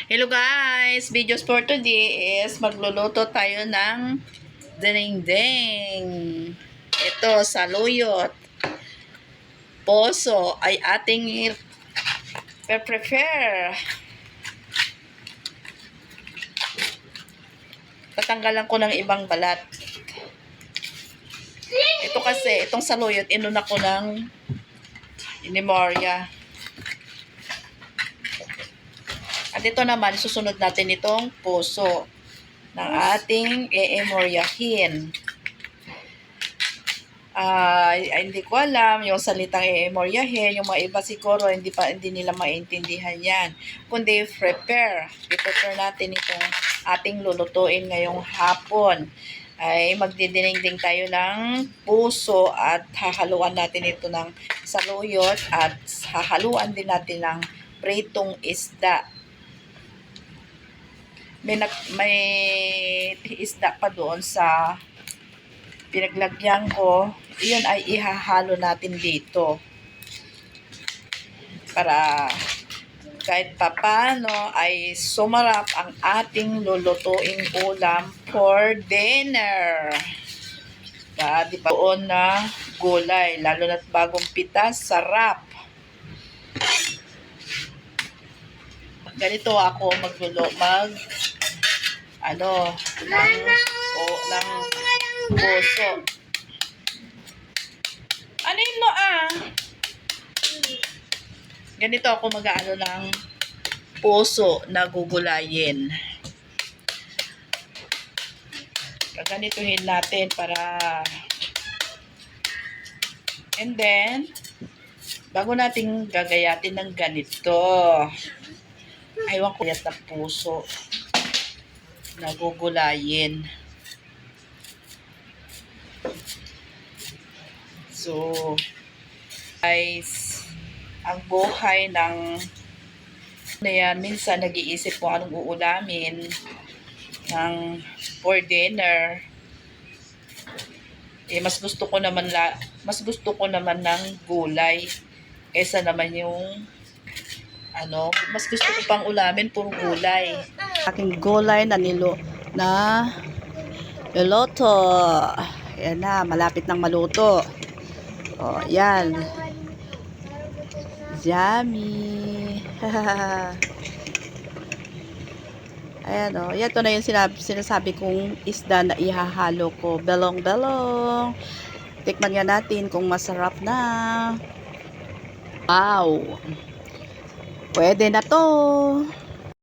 Hello guys! Videos for today is magluluto tayo ng dinding. Ito, saluyot. Poso ay ating prepare. Tatanggalan ko ng ibang balat. Ito kasi, itong saluyot, inuna ko ng inimorya. At ito naman, susunod natin itong puso ng ating eemoryahin. Hindi ko alam yung salitang eemoryahin. Yung mga iba siguro, hindi nila maintindihan yan. Kundi prepare. I-prepare natin itong ating lulutuin ngayong hapon. Ay magdidinengding tayo ng puso at hahaluan natin ito ng saluyot at hahaluan din natin ng pritong isda. May isda pa doon sa pinaglagyan ko. Iyon ay ihahalo natin dito para kahit papano ay sumarap ang ating lulutuing ulam for dinner. Di ba doon na gulay, lalo na't bagong pitas, sarap. Ganito ako ng puso. Ano yun mo Ganito ako mag-aano ng puso na gugulayin. Gaganituhin natin para and then bago natin gagayatin ng ganito, aywan ko yan na puso na gugulayin. So, guys, ang buhay ng minsan nag-iisip kung anong uulamin ng for dinner. Mas gusto ko naman ng gulay kaysa naman yung mas gusto ko pang ulamin puro gulay. Aking gulay na niluto. Ayan na, malapit nang maluto. Oh, yan. Yummy. Ayan o. Yan, ito na yung sinasabi kong isda na ihahalo ko. Belong-belong. Tikman nga natin kung masarap na. Wow. Pwede na to.